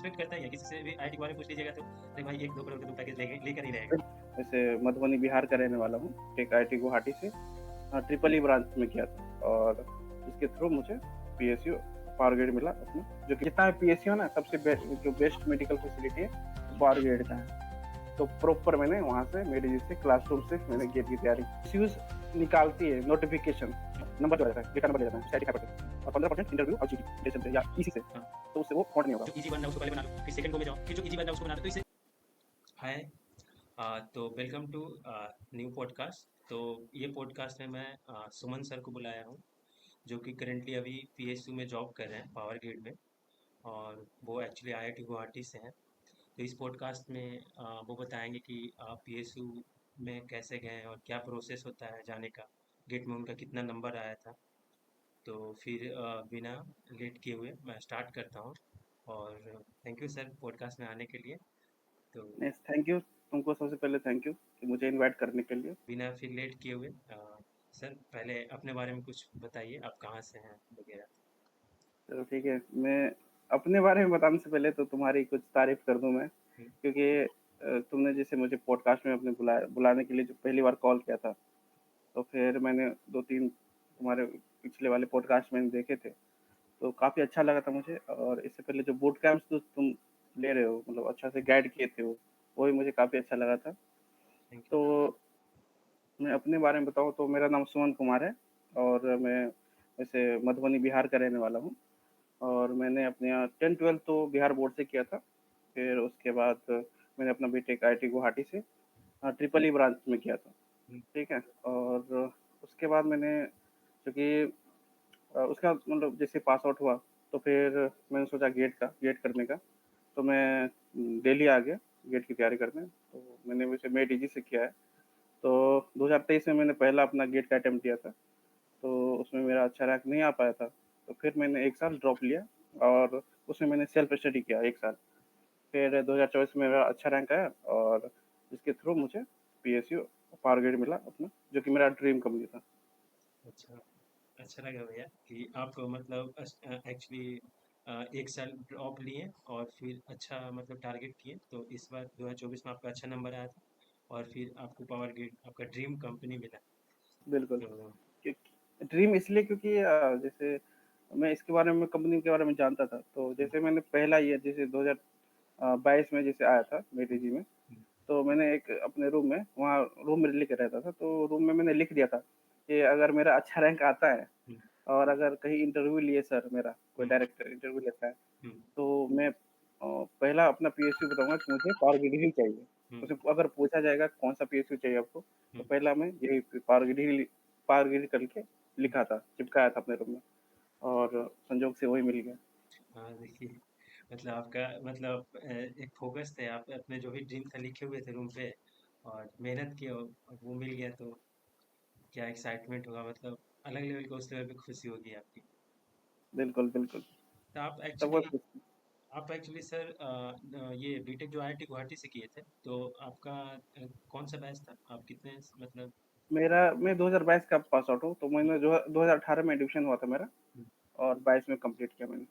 Expect करता ही है, किसी से भी आईआईटी के बारे में पूछ लीजिएगा तो अरे भाई 1-2 करोड़ का तो पैकेज लेकर ही रहेगा। वैसे मधुबनी बिहार का रहने वाला हूँ, टेक आईआईटी गुवाहाटी से ट्रिपल ई ब्रांच में किया था और इसके थ्रू मुझे पीएसयू पावर ग्रेड मिला अपना, जो कि जितना पीएसयू है ना सबसे बेस्ट मेडिकल फैसिलिटी है पावर ग्रेड का है। तो प्रॉपर मैंने वहाँ से मेरे जैसे क्लासरूम से मैंने गेट की तैयारी यूज निकालती है नोटिफिकेशन नंबर जो रहता है, डेटा नंबर ले जाता है 75% और 15% इंटरव्यू और जीडी से या इसी से, तो उससे वो काउंट नहीं होगा। जो इजी बन रहा है उसको पहले बना लो, फिर सेकंड गो में जाओ, फिर जो इजी बन रहा है उसको बना लो। तो इसे हाय, तो वेलकम टू न्यू पॉडकास्ट। तो ये पॉडकास्ट में मैं सुमन सर को बुलाया हूँ, जो कि करेंटली अभी पीएसयू में जॉब कर रहे हैं पावर ग्रिड में, और वो एक्चुअली आईआईटी गुवाहाटी से हैं। तो इस पॉडकास्ट में वो बताएंगे कि पीएसयू में कैसे गए और क्या प्रोसेस होता है जाने का, गेट में उनका कितना नंबर आया था। तो फिर बिना लेट किए हुए मैं स्टार्ट करता हूँ, और थैंक यू सर पॉडकास्ट में आने के लिए। तो थैंक यू, तुमको सबसे पहले थैंक यू कि मुझे इनवाइट करने के लिए। बिना फिर लेट किए हुए सर पहले अपने बारे में कुछ बताइए, आप कहाँ से हैं वगैरह। चलो ठीक है, मैं अपने बारे में बताने से पहले तो तुम्हारी कुछ तारीफ कर दूं मैं, क्योंकि तुमने जैसे मुझे पॉडकास्ट में अपने बुलाने के लिए जो पहली बार कॉल किया था, तो फिर मैंने 2-3 तुम्हारे पिछले वाले पॉडकास्ट मैंने देखे थे, तो काफ़ी अच्छा लगा था मुझे। और इससे पहले जो बूट कैंप्स तो तुम ले रहे हो, मतलब अच्छा से गाइड किए थे वो भी मुझे काफ़ी अच्छा लगा था। Thank you. तो मैं अपने बारे में बताऊँ तो मेरा नाम सुमन कुमार है और मैं वैसे मधुबनी बिहार का रहने वाला हूँ। और मैंने अपने यहाँ 10-12 तो बिहार बोर्ड से किया था। फिर उसके बाद मैंने अपना बीटेक आईआईटी गुवाहाटी से ट्रिपल ई ब्रांच में किया था, ठीक है। और उसके बाद मैंने चूँकि उसका मतलब जैसे पास आउट हुआ, तो फिर मैंने सोचा गेट करने का, तो मैं दिल्ली आ गया गेट की तैयारी करने। तो मैंने वैसे मेट ईजी से किया है। तो 2023 में मैंने पहला अपना गेट का अटेम्प्ट दिया था, तो उसमें मेरा अच्छा रैंक नहीं आ पाया था। तो फिर मैंने 1 साल ड्रॉप लिया और उसमें मैंने सेल्फ स्टडी किया 1 साल। फिर 2024 में मेरा अच्छा रैंक आया और जिसके थ्रू मुझे पीएसयू पावर ग्रेड मिला अपना, जो कि मेरा ड्रीम कंपनी था। अच्छा, अच्छा लगा भैया कि आप मतलब एक्चुअली 1 साल ड्रॉप लिए और फिर अच्छा मतलब टारगेट किए, तो इस बार 2024 में आपका अच्छा नंबर आया था और फिर आपको पावर ग्रिड आपका ड्रीम कंपनी मिला। बिल्कुल, तो क्योंकि ड्रीम इसलिए क्योंकि जैसे मैं इसके बारे में कंपनी के बारे में जानता था। तो जैसे मैंने पहला ईयर जैसे 2022 में जैसे आया था मेटीजी में, तो मैंने एक अपने रूम में वहाँ रूम में लेके रहता था, तो रूम में मैंने लिख दिया था कि अगर मेरा अच्छा रैंक आता है और अगर कहीं इंटरव्यू लिए सर, मेरा कोई डायरेक्टर इंटरव्यू लेता है, तो मैं पहला अपना पीएसयू बताऊँगा कि मुझे पावर ग्रिड ही चाहिए। उसमें अगर पूछा जाएगा कौन-सा पीएसयू चाहिए आपको, तो पहला मैं यही पावर ग्रिड करके लिखा था, चिपकाया था अपने रूम में, और संजोग से वही मिल गया। हाँ देखिए, मतलब आपका मतलब एक फोकस थे, आप अपने जो भी ड्रीम था लिखे हुए थे रूम पे और मेहनत किए और वो मिल गया, तो क्या एक्साइटमेंट होगा, मतलब अलग लेवल का उस लेवल पे खुशी होगी आपकी। बिल्कुल, बिल्कुल। तो तब बहुत खुश थी। आप एक्चुअली सर ये बीटेक जो आईआईटी गुवाहाटी से किए थे, तो आपका कौन सा बैच था, आप कितने मतलब। मैं 2022 का पास आउट हूँ, तो मैंने जो 2018 में एडमिशन हुआ था मेरा और 22 में कंप्लीट किया मैंने।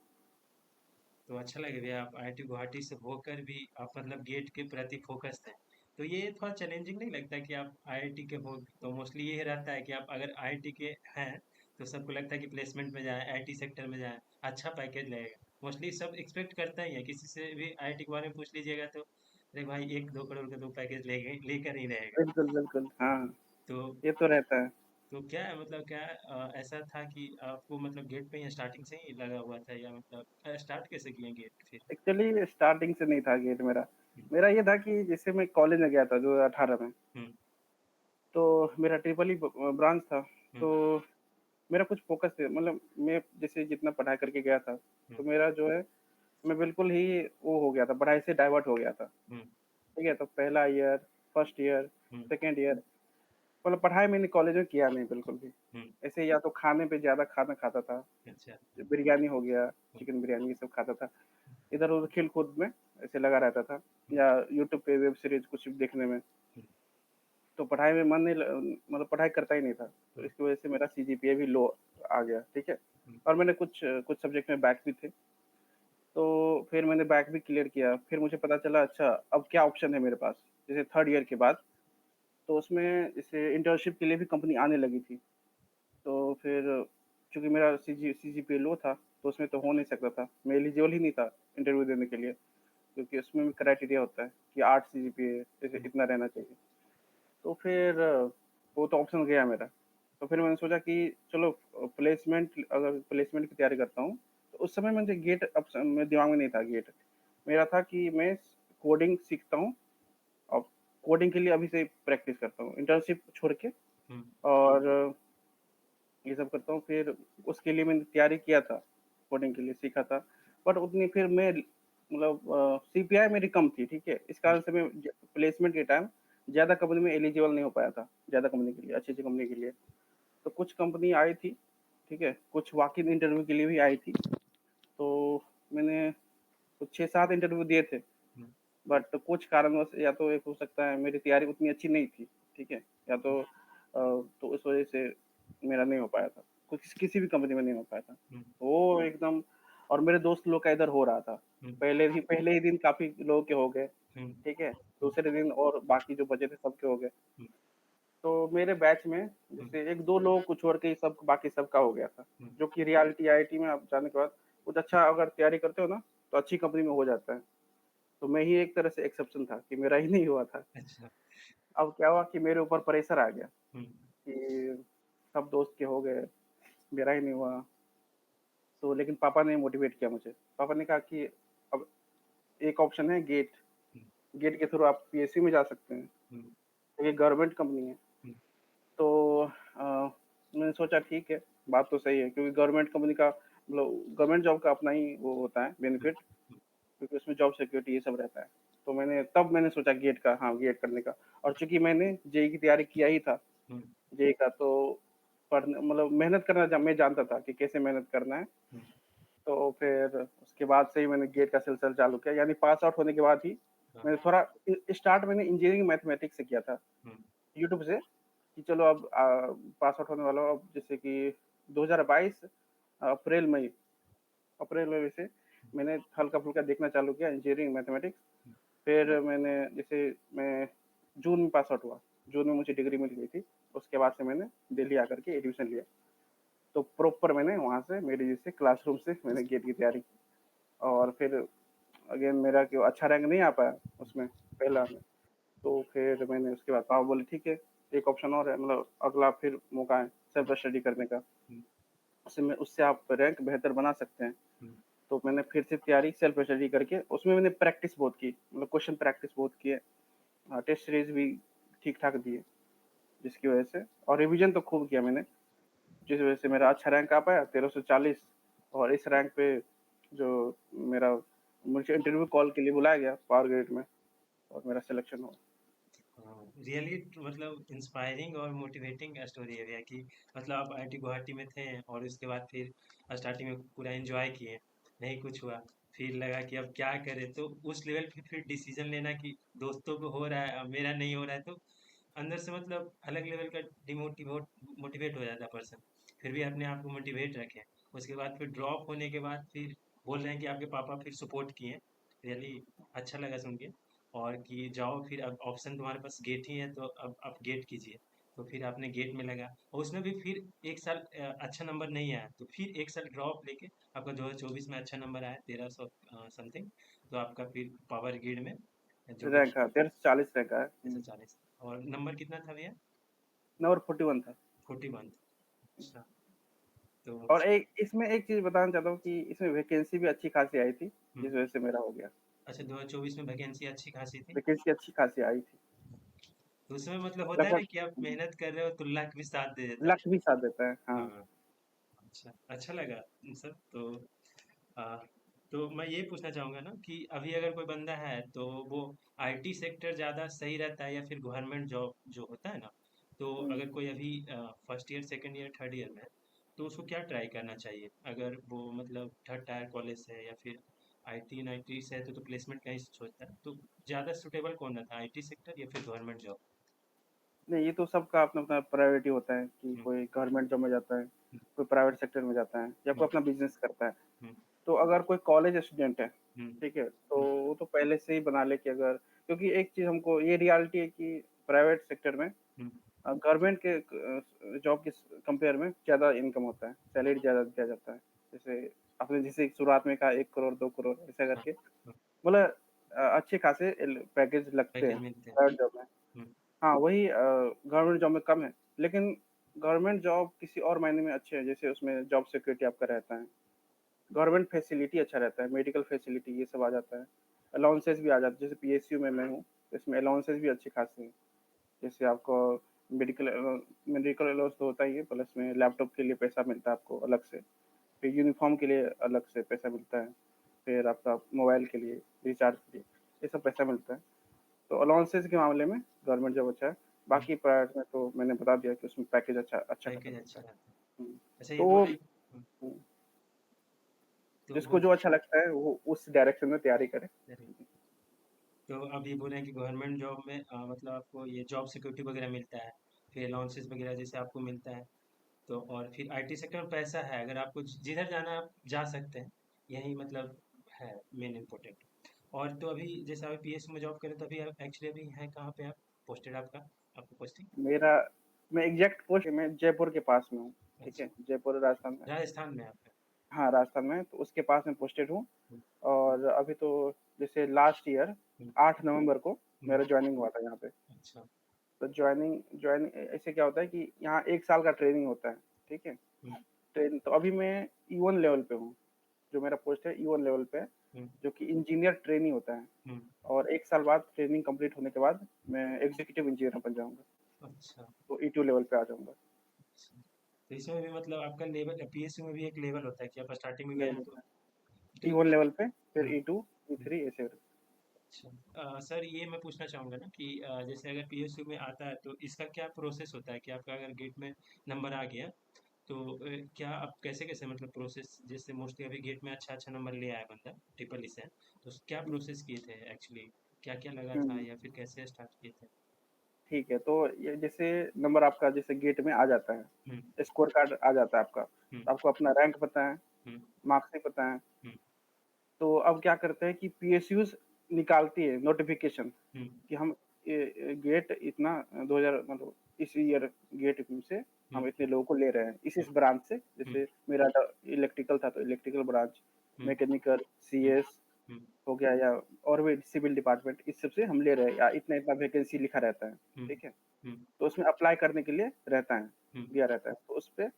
तो अच्छा लगे भैया, आप आईआईटी गुवाहाटी से होकर भी आप मतलब गेट के प्रति फोकस थे। तो ये थोड़ा चैलेंजिंग नहीं लगता कि आप आईआईटी के हो, तो मोस्टली ये रहता है कि आप अगर आईआईटी के हैं तो सबको लगता है कि प्लेसमेंट में जाए, आईटी सेक्टर में जाए, अच्छा पैकेज लगेगा। मोस्टली सब एक्सपेक्ट करता ही है, किसी से भी आईआईटी के बारे में पूछ लीजिएगा तो अरे भाई 1-2 करोड़ का तो पैकेज लेकर ही रहेगा। बिल्कुल, बिल्कुल। हाँ, तो ये तो रहता है। तो क्या है मतलब क्या ऐसा था कि आपको मतलब गेट पे ही स्टार्टिंग से ही लगा हुआ था, या मतलब स्टार्ट कैसे किए गेट फिर। एक्चुअली स्टार्टिंग से नहीं था गेट मेरा। मेरा ये था कि जैसे मैं कॉलेज में गया था 2018 में, हम्म। तो मेरा ट्रिपल ई ब्रांच था। हम्म। तो मेरा कुछ फ़ोकस है, मतलब मैं जैसे जितना पढ़ाई करके गया था, हम्म। तो मेरा जो है मैं बिल्कुल ही वो हो गया था, पढ़ाई से डाइवर्ट हो गया था। हम्म। ठीक है? तो पहला ईयर, फर्स्ट ईयर, हम्म। सेकंड ईयर, मतलब पढ़ाई मैंने कॉलेज में किया नहीं बिल्कुल भी। हम्म। ऐसे या तो खाने पे ज़्यादा खाना खाता था, अच्छा। बिरयानी हो गया, हम्म। चिकन बिरयानी ये सब खाता था। इधर-उधर खेल-कूद में ऐसे लगा रहता था, या यूट्यूब पे वेब सीरीज़ कुछ देखने में। हम्म। तो पढ़ाई में मन नहीं मतलब पढ़ाई करता ही नहीं था। तो हम्म। इसकी वज़ह से मेरा सीजीपीए भी लो आ गया, ठीक है? हम्म। और मैंने कुछ कुछ सब्जेक्ट में बैक भी थे। तो फिर मैंने बैक भी क्लियर किया, फिर मुझे पता चला अच्छा अब क्या ऑप्शन है मेरे पास, जैसे 3rd ईयर के बाद, तो उसमें जैसे इंटर्नशिप के लिए भी कंपनी आने लगी थी। तो फिर चूँकि मेरा सीजीपीए लो था, तो उसमें तो हो नहीं सकता था, मैं एलिजिबल ही नहीं था इंटरव्यू देने के लिए, क्योंकि उसमें भी क्राइटेरिया होता है कि 8 सीजीपीए जैसे हुँ, इतना रहना चाहिए। तो फिर वो तो ऑप्शन गया मेरा। तो फिर मैंने सोचा कि चलो प्लेसमेंट अगर प्लेसमेंट की तैयारी करता हूँ, तो उस समय मुझे गेट ऑप्शन मेरे दिमाग में नहीं था गेट। मेरा था कि मैं कोडिंग सीखता हूँ और कोडिंग के लिए अभी से प्रैक्टिस करता हूँ, इंटर्नशिप छोड़ के हुँ, और ये सब करता हूँ। फिर उसके लिए मैंने तैयारी किया था, कोडिंग के लिए सीखा था, बट उतनी फिर मैं मतलब सीपीआई मेरी कम थी, ठीक है? इस हुँ, कारण से मैं प्लेसमेंट के टाइम ज़्यादा कंपनी में एलिजिबल नहीं हो पाया था, ज़्यादा कंपनी के लिए, अच्छी-अच्छी कंपनी के लिए। तो कुछ कंपनी आई थी, ठीक है? कुछ वॉक इन इंटरव्यू के लिए भी आई थी, तो मैंने कुछ 6-7 इंटरव्यू दिए थे, हुँ, बट कुछ कारणवश या तो एक हो सकता है मेरी तैयारी उतनी अच्छी नहीं थी, ठीक है? या तो उस वज़ह से मेरा नहीं हो पाया था। कुछ किसी भी कंपनी में नहीं हो पाया था। हुँ, वो एकदम और मेरे दोस्त लोग का इधर हो रहा था। हुँ, पहले ही दिन काफ़ी लोगों के हो गए, हुँ, ठीक है? हुँ, दूसरे दिन और बाकी जो बचे थे सबके हो गए। हुँ, तो मेरे बैच में हुँ, जैसे 1-2 लोगों को छोड़ के ही सब बाकी सबका हो गया था। हुँ, जो कि रियलिटी आईआईटी में आप जाने के बाद कुछ अच्छा अगर तैयारी करते हो ना, तो अच्छी कंपनी में हो जाता है। तो मैं ही एक तरह से एक्सेप्शन था कि मेरा ही नहीं हुआ था। अच्छा, अब क्या हुआ कि मेरे ऊपर प्रेशर आ गया हुँ, कि सब दोस्त के हो गए, मेरा ही नहीं हुआ। तो लेकिन पापा ने मोटिवेट किया मुझे। पापा ने कहा कि अब एक ऑप्शन है गेट, हुँ, गेट के थ्रू आप पीएसयू में जा सकते हैं। हुँ, ये गवर्नमेंट कंपनी है। हुँ, तो मैंने सोचा ठीक है, बात तो सही है क्योंकि गवर्नमेंट कंपनी का मतलब गवर्नमेंट जॉब का अपना ही वो होता है हुँ, बेनिफिट, हुँ, क्योंकि उसमें जॉब सिक्योरिटी ये सब रहता है। तो मैंने सोचा गेट का हाँ, गेट करने का और चूँकि मैंने जेईई की तैयारी किया ही था, हुँ, जेईई का तो पढ़ने मतलब मेहनत करना मैं जानता था कि कैसे मेहनत करना है। हुँ, तो फिर उसके बाद से ही मैंने गेट का सिलसिला चालू किया, यानी पास आउट होने के बाद ही हाँ, मैंने थोड़ा स्टार्ट मैंने इंजीनियरिंग मैथमेटिक्स से किया था, हुँ, यूट्यूब से कि चलो अब पास आउट होने वाला हूँ अब जैसे कि 2022 अप्रैल-मई अप्रैल-मई से मैंने हल्का-फुल्का देखना चालू किया इंजीनियरिंग मैथमेटिक्स। हुँ, फिर मैंने जैसे मैं जून में पास आउट हुआ, जून में मुझे डिग्री मिल गई थी। उसके बाद से मैंने दिल्ली आकर के एडमिशन लिया। तो प्रॉपर मैंने वहाँ से मेरी जैसे क्लासरूम से मैंने गेट की तैयारी की और फिर अगेन मेरा क्यों अच्छा रैंक नहीं आ पाया उसमें पहला में, तो फिर मैंने उसके बाद पापा बोले ठीक है, एक ऑप्शन और है मतलब अगला फिर मौका है हुँ, सेल्फ स्टडी करने का, हुँ, उससे आप रैंक बेहतर बना सकते हैं। हुँ, तो मैंने फिर से तैयारी सेल्फ स्टडी करके उसमें मैंने प्रैक्टिस बहुत की, मतलब क्वेश्चन प्रैक्टिस बहुत किए। टेस्ट सीरीज़ भी ठीक-ठाक दिए, जिसकी वजह से और रिवीजन तो खूब किया मैंने, जिस वजह से मेरा अच्छा रैंक आ पाया 1340 और इस रैंक पे जो मेरा मुझे इंटरव्यू कॉल के लिए बुलाया गया पावर ग्रिड में और मेरा सिलेक्शन हुआ। हाँ, रियली मतलब इंस्पायरिंग और मोटिवेटिंग स्टोरी है भैया कि मतलब आप आईआईटी गुवाहाटी में थे और उसके बाद फिर स्टार्टिंग में पूरा एंजॉय किए, नहीं कुछ हुआ, फिर लगा कि अब क्या करें, तो उस लेवल पे फिर डिसीजन लेना कि दोस्तों को हो रहा है अब मेरा नहीं हो रहा है, तो अंदर से मतलब अलग लेवल का डिमोटिवेट मोटिवेट हो जाता है पर्सन। फिर भी अपने आप को मोटिवेट रखें। उसके बाद फिर ड्रॉप होने के बाद फिर बोल रहे हैं कि आपके पापा फिर सपोर्ट किए, रियली अच्छा लगा सुन के। और कि जाओ फिर अब ऑप्शन तुम्हारे पास गेट ही है, तो अब आप गेट कीजिए। तो फिर आपने गेट में लगा और उसमें भी फिर एक साल अच्छा नंबर नहीं आया, तो फिर एक साल ड्रॉप लेके आपका 2024 में अच्छा नंबर आया 1300 समथिंग। तो आपका फिर पावर ग्रिड में जो भी रैंक हाँ, 1340 रैंक आया। 1340। और नंबर कितना था भैया? नंबर 41 था। 41। अच्छा। तो और एक इसमें एक चीज़ बताना चाहता हूँ कि इसमें वैकेंसी भी अच्छी खासी आई थी, हम्म, जिस वजह से मेरा हो गया। अच्छा 2024 में वैकेंसी अच्छी खासी थी। वैकेंसी अच्छी खासी आई थी। तो उसमें मतलब होता है ना लगभग कि आप मेहनत कर रहे हो तो लक भी साथ दे देता लक भी साथ देता है। है। हाँ। हाँ। अच्छा अच्छा लगा सर। तो आ, तो मैं ये पूछना चाहूँगा ना कि अभी अगर कोई बंदा है तो वो आईटी सेक्टर ज़्यादा सही रहता है या फिर गवर्नमेंट जॉब जो होता है ना, तो हुँ। अगर कोई अभी first year second year third year में है, तो उसको क्या ट्राई करना चाहिए अगर वो मतलब थर्ड टायर कॉलेज से है या फिर आईटी नाईटी से है, तो प्लेसमेंट का ही सोचता है, तो ज़्यादा सुटेबल कौन रहता है, आईटी सेक्टर या फिर गवर्नमेंट जॉब? नहीं, ये तो सबका अपना-अपना प्रायोरिटी होता है कि हम्म, कोई गवर्नमेंट जॉब में जाता है, हम्म, कोई प्राइवेट सेक्टर में जाता है या हम्म, कोई अपना बिज़नेस करता है। हम्म, तो अगर कोई कॉलेज स्टूडेंट है, हुँ, ठीक है, तो हुँ, वो तो पहले से ही बना ले कि अगर, क्योंकि एक चीज़ हमको ये रियलिटी है कि प्राइवेट सेक्टर में हुँ, गवर्नमेंट के जॉब के कंपेयर में ज़्यादा इनकम होता है, सैलरी ज़्यादा दिया जाता है। जैसे आपने जैसे शुरुआत में कहा 1 करोड़ 2 करोड़ ऐसा हाँ, करके हाँ, मतलब अच्छे खासे पैकेज लगते पैकेज हैं मिलते हैं। प्राइवेट जॉब में। हुँ, हाँ, वही गवर्नमेंट जॉब में कम है, लेकिन गवर्नमेंट जॉब किसी और मायने में अच्छे है, जैसे उसमें जॉब सिक्योरिटी आपका रहता है, गवर्नमेंट फैसिलिटी अच्छा रहता है, मेडिकल फैसिलिटी ये सब आ जाता है, अलाउंसेस भी आ जाते हैं, जैसे पीएसयू में मैं हूँ, तो इसमें अलाउंसेस भी अच्छे खासे हैं। जैसे आपको मेडिकल अलाउंस तो होता ही है, प्लस में लैपटॉप के लिए पैसा मिलता है आपको अलग से, फिर यूनिफ़ॉर्म के लिए अलग से पैसा मिलता है, फिर आपका मोबाइल के लिए, रिचार्ज के लिए, ये सब पैसा मिलता है। तो अलाउंसेस के मामले में गवर्नमेंट जॉब अच्छा है, हुँ, बाकी प्राइवेट में तो मैंने बता दिया कि उसमें पैकेज अच्छा अच्छा खासा पैकेज मिलता अच्छा है। रहता है। हुँ, अच्छा ये तो बोले हुँ, हुँ, तो जिसको बोल जो अच्छा लगता है वो उस डायरेक्शन में तैयारी करे। अरे! तो आप ये बोल रहे हैं कि गवर्नमेंट जॉब में मतलब आपको ये जॉब सिक्योरिटी वगैरह मिलता है, फिर अलाउंसेस वगैरह जैसे आपको मिलता है, तो और फिर आईटी सेक्टर में पैसा है, अगर आपको जिधर जाना है आप जा सकते हैं, यही मतलब है मेन इम्पोर्टेंट। और तो अभी जैसे आप पीएसयू में जॉब करें तो अभी आप एक्चुअली अभी हैं कहाँ पे आप पोस्टेड आपका आपका पोस्टिंग? मेरा मैं एग्ज़ैक्ट पोस्ट मैं जयपुर के पास में हूँ, ठीक है? अच्छा, जयपुर राजस्थान में। राजस्थान में आप हैं। हाँ, राजस्थान में, तो उसके पास मैं पोस्टेड हूँ हुँ, और अभी तो जैसे लास्ट ईयर हुँ, 8 नवंबर को हुँ, मेरा जॉइनिंग हुआ था यहाँ पे। अच्छा, तो जॉइनिंग ऐसे क्या होता है कि यहाँ 1 साल का ट्रेनिंग होता है, ठीक है? हुँ, तो अभी मैं ई1 लेवल पे हूँ, जो मेरा पोस्ट है ई1 लेवल पे है, हुँ, जो कि इंजीनियर ट्रेनी होता है हुँ, और 1 साल बाद ट्रेनिंग कंप्लीट होने के बाद मैं एग्ज़ीक्यूटिव इंजीनियर बन जाऊँगा, अच्छा, तो ई2 लेवल पे आ जाऊँगा। अच्छा। तो इसमें भी मतलब आपका लेवल पीएसयू में भी एक लेवल होता है कि आप स्टार्टिंग में गए लेवल हैं तो होता है। तो ई1 लेवल पे, फिर हुँ, ई2, हुँ। ई3 ऐसे। अच्छा सर ये मैं पूछना चाहूँगा ना कि जैसे अगर पीएसयू में आता है तो इसका क्या प्रोसेस होता है कि आपका अगर गेट में नंबर आ गया तो क्या आप कैसे कैसे मतलब प्रोसेस जैसे मोस्टली अभी गेट में अच्छा अच्छा नंबर ले आया बंदा ट्रिपल ई से तो क्या हुँ, प्रोसेस किए थे एक्चुअली क्या क्या लगा था हुँ। या फिर कैसे स्टार्ट किए थे? ठीक है, तो ये जैसे नंबर आपका जैसे गेट में आ जाता है, हुँ, स्कोर कार्ड आ जाता है आपका, हुँ, तो आपको अपना रैंक पता है, हुँ, मार्क्स भी पता है, हुँ, तो अब क्या करते हैं कि पीएसयूज़ निकालती है नोटिफ़िकेशन हुँ, कि हम गेट इतना 2000 मतलब इस ईयर गेट से हुँ, हम इतने लोगों को ले रहे हैं, हुँ, इस ब्रांच से, हुँ, जैसे मेरा इलेक्ट्रिकल था तो इलेक्ट्रिकल ब्रांच, हुँ, मैकेनिकल, हुँ, सीएस हुँ, हो गया या और भी सिविल डिपार्टमेंट इस सब से हम ले रहे हैं या इतना-इतना वैकेंसी लिखा रहता है, हुँ, ठीक है? हुँ, तो उसमें अप्लाई करने के लिए रहता है, हुँ, दिया रहता है। तो उसपे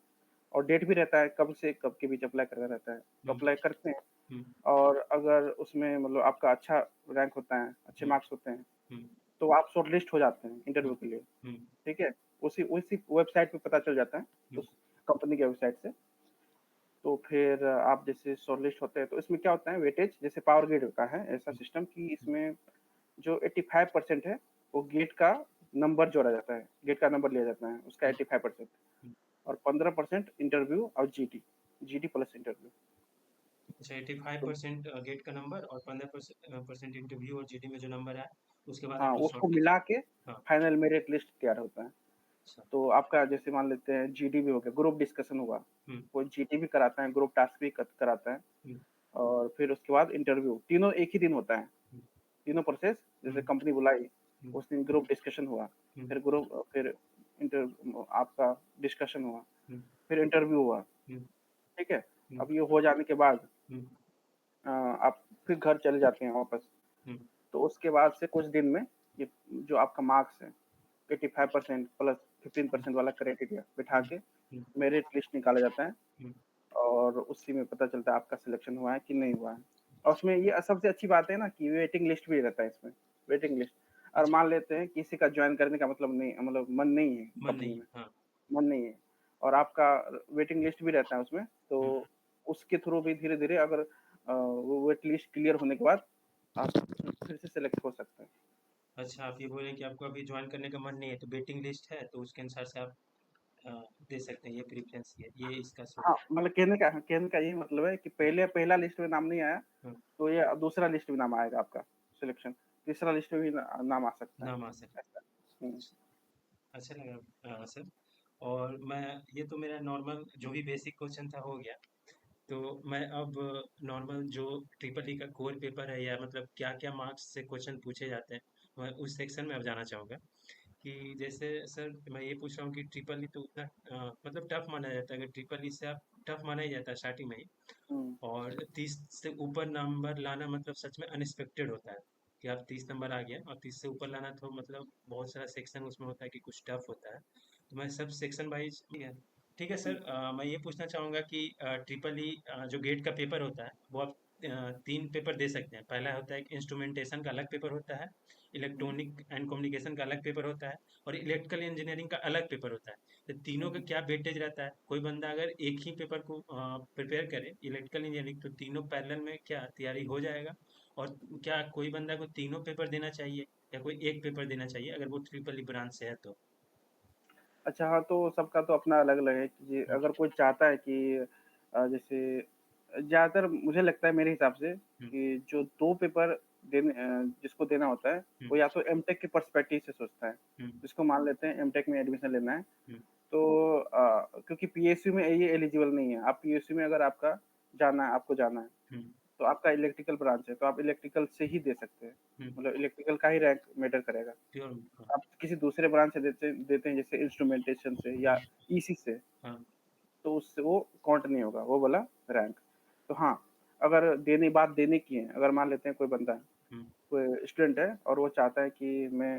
और डेट भी रहता है, कब से कब के बीच अप्लाई करना रहता है। तो हुँ, अप्लाई करते हैं हुँ, और अगर उसमें मतलब आपका अच्छा रैंक होता है, अच्छे हुँ, मार्क्स होते हैं, हुँ, तो आप शॉर्टलिस्ट हो जाते हैं हुँ, इंटरव्यू के लिए, हुँ, ठीक है? उसी उसी वेबसाइट पे पता चल जाता है, हुँ, उस कंपनी के वेबसाइट से। तो फिर आप जैसे शॉर्टलिस्ट होते हैं, तो इसमें क्या होता है वेटेज जैसे पावर ग्रिड का है ऐसा हुँ, सिस्टम कि इसमें जो 85% है, वो गेट का नंबर जोड़ा जाता है, गेट का नंबर लिया जाता है, उसका हुँ, 85% हुँ। और 15% इंटरव्यू और जीटी, जीटी प्लस इंटरव्यू। अच्छा तो 85% गेट का नंबर और 15% इंटरव्यू और जीडी में जो नंबर आया उसके बाद हाँ, आप लोग उसको शॉर्टलिस्ट मिला के हाँ फाइनल मेरिट लिस्ट तैयार होता है। अच्छा तो आपका जैसे मान लेते हैं जीडी भी हो गया, ग्रुप डिस्कशन हुआ, हुँ, कोई जीटी भी कराता है, ग्रुप टास्क भी कराता है हुँ, और फिर उसके बाद इंटरव्यू, तीनों एक ही दिन होता है। हुँ, तीनों प्रोसेस हुँ, जैसे कंपनी बुलाई, हुँ, उस दिन ग्रुप डिस्कशन हुआ, हुँ, फिर आपका डिस्कशन हुआ, हुँ, फिर इंटरव्यू हुआ, हुँ, ठीक है? हुँ, अब ये हो जाने के बाद हुँ, आप फिर घर चले जाते हैं वापस। हुँ, तो उसके बाद से कुछ दिन में ये जो आपका मार्क्स है 85% प्लस 15% वाला क्राइटेरिया बिठा हुँ, के हुँ, मेरिट लिस्ट निकाला जाता है हुँ, और उसी में पता चलता है आपका सिलेक्शन हुआ है कि नहीं हुआ है। और उसमें ये सबसे अच्छी बात है ना कि वेटिंग लिस्ट भी रहता है इसमें, वेटिंग लिस्ट। और अच्छा मान लेते हैं किसी का जॉइन करने का मतलब नहीं मतलब मन नहीं है मन कंपनी नहीं में, हाँ मन नहीं है और आपका वेटिंग लिस्ट भी रहता है उसमें, हुँ, तो उसके थ्रू भी धीरे-धीरे अगर वो वेट लिस्ट क्लियर होने के बाद आप फिर से सेलेक्ट हो सकते हैं। अच्छा आप ये बोल रहे हैं कि आपको अभी ज्वाइन करने का मन नहीं है तो वेटिंग लिस्ट है तो उसके अनुसार से आप दे सकते हैं ये प्रेफ़रेंस ये इसका सो हाँ, मतलब कहने का यही मतलब है कि पहले पहला लिस्ट में नाम नहीं आया, हाँ, तो ये दूसरा लिस्ट में नाम आएगा आपका सिलेक्शन, तीसरा लिस्ट में भी नाम आ सकता है, नाम आ सकता ऐसा। हुँ, है। अच्छा लगा सर और मैं ये तो मेरा नॉर्मल जो भी बेसिक क्वेश्चन था हो गया। तो मैं अब नॉर्मल जो ट्रिपल ई का कोर पेपर है या मतलब क्या-क्या मार्क्स से क्वेश्चन पूछे जाते हैं, मैं उस सेक्शन में अब जाना चाहूँगा। कि जैसे सर मैं ये पूछ रहा हूँ कि ट्रिपल ई तो उतना मतलब टफ माना जाता है, अगर ट्रिपल ई से आप टफ माना ही जाता है स्टार्टिंग में ही, हुँ। और 30 से ऊपर नंबर लाना मतलब सच में अनएक्सपेक्टेड होता है कि आप 30 नंबर आ गए और 30 से ऊपर लाना तो मतलब बहुत सारा सेक्शन उसमें होता है कि कुछ टफ होता है, तो मैं सब सेक्शन वाइज ठीक है सर। हुँ। मैं ये पूछना चाहूँगा कि ट्रिपल ई जो गेट का पेपर होता है वो आप 3 पेपर दे सकते हैं। पहला होता है कि इंस्ट्रूमेंटेशन का अलग पेपर होता है, हुँ। इलेक्ट्रॉनिक एंड कम्युनिकेशन का अलग पेपर होता है, और इलेक्ट्रिकल इंजीनियरिंग का अलग पेपर होता है। तो तीनों का हुँ। क्या वेटेज रहता है? कोई बंदा अगर एक ही पेपर को प्रिपेयर करे इलेक्ट्रिकल इंजीनियरिंग, तो तीनों पैरेलल में क्या तैयारी हो जाएगा? और क्या कोई बंदा को तीनों पेपर देना चाहिए या कोई एक पेपर देना चाहिए अगर वो ट्रिपल ई ब्रांच से है तो? अच्छा हाँ, तो सबका तो अपना अलग-अलग है कि हुँ, अगर कोई चाहता है कि जैसे ज़्यादातर मुझे लगता है मेरे हिसाब से हुँ, कि जो 2 पेपर जिसको देना होता है, हुँ, वो या तो एमटेक के पर्सपेक्टिव से सोचता है। हुँ, जिसको मान लेते हैं एमटेक में एडमिशन लेना है, हुँ, तो क्योंकि पीएसयू में ये एलिजिबल नहीं है। आप पीएसयू में अगर आपको जाना है, हुँ, तो आपका इलेक्ट्रिकल ब्रांच है, तो आप इलेक्ट्रिकल से ही दे सकते हैं। हुँ, मतलब इलेक्ट्रिकल का ही रैंक मैटर करेगा। प्योर हाँ, आप किसी दूसरे ब्रांच से देते देते हैं जैसे इंस्ट्रूमेंटेशन से या ईसी से, हाँ, तो उससे वो काउंट नहीं होगा, वो वाला रैंक। तो हाँ, अगर बात देने की है, अगर मान लेते हैं कोई बंदा है, हुँ, कोई स्टूडेंट है और वो चाहता है कि मैं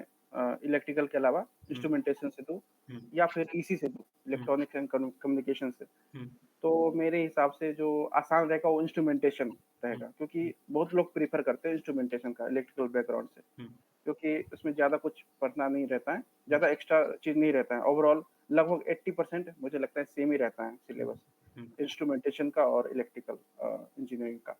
इलेक्ट्रिकल के अलावा हुँ, इंस्ट्रूमेंटेशन से दूँ हुँ, या फिर ईसी से दूँ, हुँ, इलेक्ट्रॉनिक्स एंड कम्युनिकेशन से। हुँ, तो मेरे हिसाब से जो आसान रहेगा वो इंस्ट्रूमेंटेशन हुँ, रहेगा, हुँ, क्योंकि बहुत लोग प्रेफ़र करते हैं इंस्ट्रूमेंटेशन का इलेक्ट्रिकल बैकग्राउंड से। हुँ, क्योंकि उसमें ज़्यादा कुछ पढ़ना नहीं रहता है, हुँ, ज़्यादा एक्स्ट्रा चीज़ नहीं रहता है। ओवरऑल लगभग 80% मुझे लगता है सेम ही रहता है हुँ, सिलेबस, हुँ, इंस्ट्रूमेंटेशन का और इलेक्ट्रिकल इंजीनियरिंग का।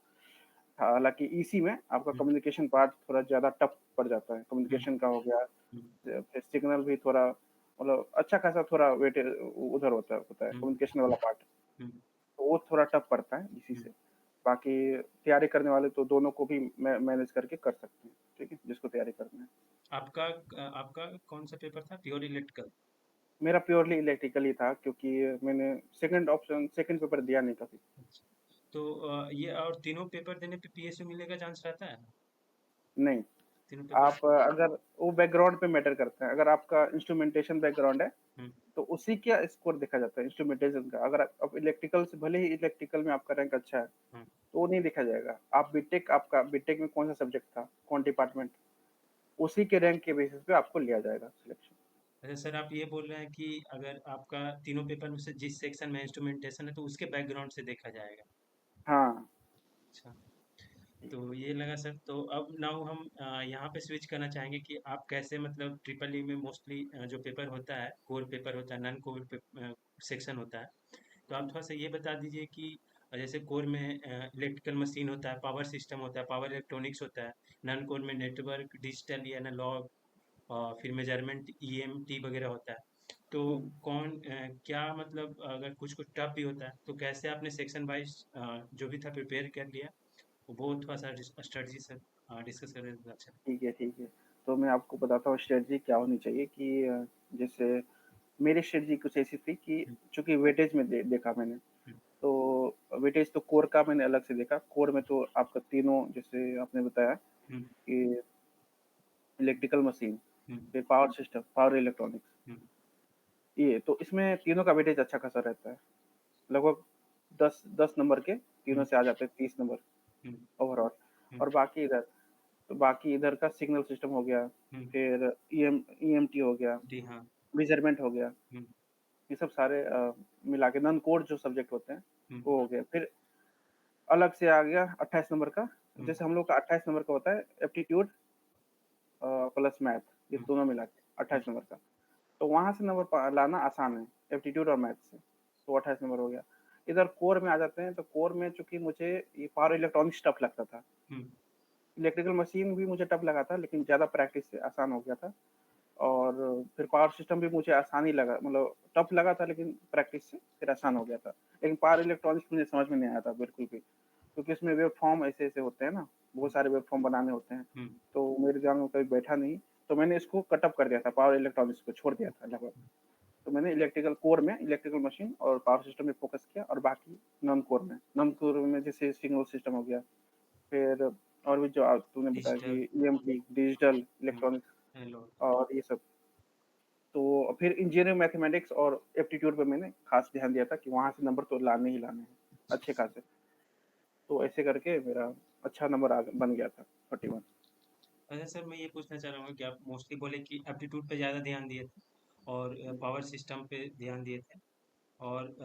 हालाँकि ईसी में आपका हुँ, कम्युनिकेशन पार्ट थोड़ा ज़्यादा टफ पड़ जाता है। हुँ, कम्युनिकेशन का हो गया, हुँ, फिर सिग्नल भी थोड़ा मतलब अच्छा खासा थोड़ा वेटेज उधर होता है हुँ, कम्युनिकेशन वाला पार्ट। हुँ, तो वो थोड़ा टफ पड़ता है इसी हुँ। से। बाकी तैयारी करने वाले तो दोनों को भी मैनेज करके कर सकते हैं, ठीक है? जिसको तैयारी करना है। आपका कौन-सा पेपर था? Pure electrical? मेरा प्योरली इलेक्ट्रिकल ही था क्योंकि मैंने सेकंड पेपर दिया नहीं कभी। अच्छा। तो ये और तीनों पेपर देने पे पीएसयू मिलने का चांस रहता है? नहीं, तीनों पेपर आप अगर वो बैकग्राउंड पे मैटर करता है। अगर आपका इंस्ट्रूमेंटेशन बैकग्राउंड है, हुँ, तो उसी का स्कोर देखा जाता है इंस्ट्रूमेंटेशन का। अगर आप इलेक्ट्रिकल से भले ही इलेक्ट्रिकल में आपका रैंक अच्छा है, हुँ। तो वो नहीं देखा जाएगा। आपका बीटेक में कौन-सा सब्जेक्ट था, कौन डिपार्टमेंट, उसी के रैंक के बेसिस पे आपको लिया जाएगा सिलेक्शन। अच्छा सर, आप ये बोल रहे हैं कि अगर आपका तीनों पेपर में से जिस सेक्शन में इंस्ट्रूमेंटेशन है तो उसके बैकग्राउंड से देखा जाएगा। हाँ। अच्छा। तो ये लगा सर, तो अब नाउ हम यहाँ पे स्विच करना चाहेंगे कि आप कैसे मतलब ट्रिपल ई में मोस्टली जो पेपर होता है कोर पेपर होता है, नॉन कोर सेक्शन होता है, तो आप थोड़ा सा ये बता दीजिए कि जैसे कोर में इलेक्ट्रिकल मशीन होता है, पावर सिस्टम होता है, पावर इलेक्ट्रॉनिक्स होता है, नॉन कोर में नेटवर्क, डिजिटल या एनालॉग, और फिर मेजरमेंट ईएमटी वगैरह होता है। तो हुँ। क्या मतलब अगर कुछ कुछ टफ भी होता है तो कैसे आपने सेक्शन वाइज जो भी था प्रिपेयर कर लिया, वो थोड़ा सा स्ट्रेटजी से डिस्कस करें तो अच्छा। ठीक है, ठीक है। तो मैं आपको बताता हूँ स्ट्रैटेजी क्या होनी चाहिए कि जैसे मेरी स्ट्रैटेजी कुछ ऐसी थी कि हुँ, चूँकि वेटेज में देखा मैंने, हुँ, तो वेटेज तो कोर का मैंने अलग से देखा। कोर में तो आपका तीनों जैसे आपने बताया हुँ, कि इलेक्ट्रिकल मशीन, हुँ, फिर पावर सिस्टम, पावर इलेक्ट्रॉनिक्स, हुँ, ये तो इसमें तीनों का वेटेज अच्छा खासा रहता है। लगभग 10 नंबर के तीनों हुँ, से आ जाते हैं 30 नंबर हुँ, ओवरऑल। हुँ, और बाकी इधर का सिग्नल सिस्टम हो गया, हुँ, फिर ईएमटी हो गया, जी हाँ, मेज़रमेंट हो गया, हुँ, ये सब सारे मिला के नॉन कोर जो सब्जेक्ट होते हैं, हुँ, वो हो गया। फिर अलग से आ गया 28 नंबर का, हुँ, जैसे हम लोग का 28 नंबर का होता है एप्टीट्यूड प्लस मैथ, ये हुँ, दोनों मिला के हुँ, 28 नंबर का। तो वहाँ से नंबर लाना आसान है, एप्टीट्यूड और मैथ से, तो 28 नंबर हो गया। इधर कोर में आ जाते हैं, तो कोर में चूँकि मुझे ये पावर इलेक्ट्रॉनिक्स टफ लगता था। हुँ, इलेक्ट्रिकल मशीन भी मुझे टफ लगा था, लेकिन ज़्यादा प्रैक्टिस से आसान हो गया था। और फिर पावर सिस्टम भी मुझे आसान ही लगा, मतलब टफ लगा था लेकिन प्रैक्टिस से फिर आसान हो गया था। लेकिन पावर इलेक्ट्रॉनिक्स मुझे समझ में नहीं आया था बिल्कुल भी, क्योंकि इसमें वेव फॉर्म ऐसे-ऐसे होते हैं ना, बहुत सारे वेव फॉर्म बनाने होते हैं, हुँ, तो मेरे दिमाग में कभी बैठा नहीं, तो मैंने इसको कट ऑफ कर दिया था, पावर इलेक्ट्रॉनिक्स को छोड़ दिया था लगभग। तो मैंने इलेक्ट्रिकल कोर में इलेक्ट्रिकल मशीन और पावर सिस्टम में फ़ोकस किया और बाकी नॉन कोर में जैसे सिग्नल सिस्टम हो गया, फिर और भी जो तूने बताया डिजिटल। कि ईएमटी, डिजिटल, हम्म। Electronics hello. और ये सब। तो फिर इंजीनियरिंग मैथमेटिक्स और एप्टीट्यूड पे मैंने खास ध्यान दिया था कि वहाँ से नंबर तो लाने ही लाने हैं, अच्छे खासे। तो ऐसे करके मेरा अच्छा नंबर बन गया था 41। अच्छा सर, मैं ये पूछना चाह रहा हूँ कि आप मोस्टली बोले कि एप्टीट्यूड पे ज़्यादा ध्यान दिए थे और पावर सिस्टम पे ध्यान दिए थे। और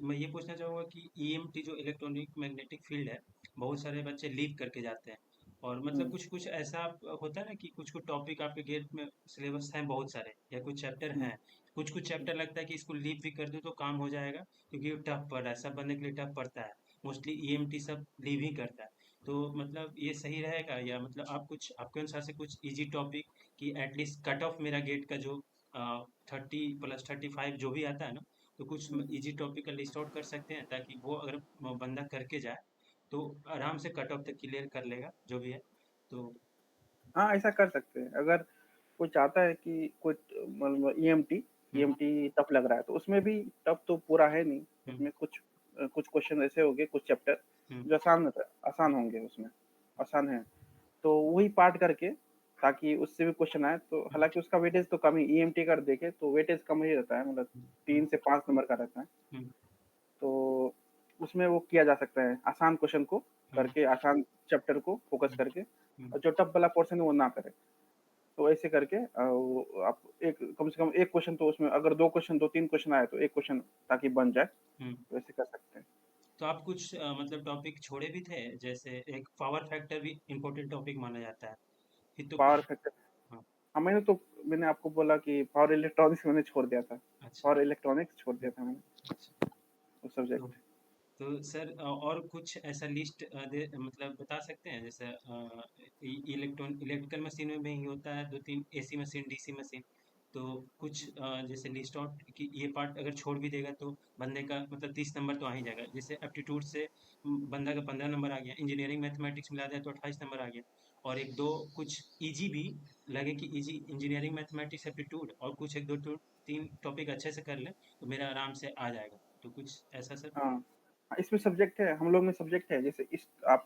मैं ये पूछना चाहूँगा कि ईएमटी जो इलेक्ट्रॉनिक मैग्नेटिक फील्ड है, बहुत सारे बच्चे लीव करके जाते हैं। और मतलब हुँ, कुछ कुछ ऐसा होता है ना कि कुछ कुछ टॉपिक आपके गेट में सिलेबस हैं बहुत सारे, या कुछ चैप्टर हुँ, हैं, कुछ कुछ हुँ। चैप्टर लगता है कि इसको लीव भी कर दूँ तो काम हो जाएगा, क्योंकि वो टफ पड़ रहा है, सब बंदे के लिए टफ पड़ता है। मोस्टली ईएमटी सब लीव ही करता है। तो मतलब ये सही रहेगा, या मतलब आप कुछ आपके अनुसार से कुछ इजी टॉपिक कि एटलीस्ट कट ऑफ मेरा गेट का जो 30 + 35 जो भी आता है ना, तो कुछ हुँ। इजी टॉपिक का लिस्ट आउट कर सकते हैं, ताकि वो अगर बंदा करके जाए तो आराम से कट ऑफ तक क्लियर कर लेगा जो भी है। तो हाँ, ऐसा कर सकते हैं। अगर कोई चाहता है कि कोई मतलब ईएमटी हम्म। ईएमटी टफ लग रहा है, तो उसमें भी टफ तो पूरा है नहीं। हम्म। उसमें कुछ क्वेश्चन ऐसे होंगे, कुछ चैप्टर हम्म। जो आसान होंगे उसमें, आसान है। तो वही पार्ट करके ताकि उससे भी क्वेश्चन आए, तो हम्म। हालाँकि उसका वेटेज तो कम ही ईएमटी अगर देखें तो वेटेज कम ही रहता है, मतलब हम्म। 3 से 5 नंबर का रहता है। हम्म। तो उसमें वो किया जा सकता है, आसान क्वेश्चन को हम्म। करके, आसान चैप्टर को फ़ोकस हम्म। करके, हम्म। और जो टफ वाला पोर्शन है वो ना करें। तो ऐसे करके वो आप एक कम से कम 1 क्वेश्चन तो उसमें, अगर 2 क्वेश्चन 2-3 क्वेश्चन आए तो 1 क्वेश्चन ताकि बन जाए, हम्म। तो ऐसे कर सकते हैं। तो आप कुछ मतलब टॉपिक छोड़े भी थे, जैसे एक पावर फैक्टर भी इम्पोर्टेंट टॉपिक माना जाता है, फिर तो पावर कुछ। फैक्टर, हाँ। हाँ, मैंने आपको बोला कि पावर इलेक्ट्रॉनिक्स मैंने छोड़ दिया था। अच्छा। पावर इलेक्ट्रॉनिक्स छोड़ दिया था मैंने, अच्छा। वो तो सब्जेक्ट। तो सर और कुछ ऐसा लिस्ट मतलब बता सकते हैं, जैसे इलेक्ट्रिकल मशीन में भी होता है 2-3 एसी मशीन, डीसी मशीन। तो कुछ जैसे लिस्ट आउट कि ये पार्ट अगर छोड़ भी देगा तो बंदे का मतलब 30 नंबर तो आ ही जाएगा। जैसे एप्टीट्यूड से बंदा का 15 नंबर आ गया, इंजीनियरिंग मैथमेटिक्स मिला जाए तो 28 नंबर आ गया। और एक दो कुछ इजी भी लगे कि इजी इंजीनियरिंग मैथमेटिक्स एप्टीट्यूड, और कुछ एक दो 3 टॉपिक अच्छे से कर ले तो मेरा आराम से आ जाएगा। तो कुछ ऐसा सर। हाँ, हाँ, इसमें सब्जेक्ट है, हम लोग में सब्जेक्ट है, जैसे इस आप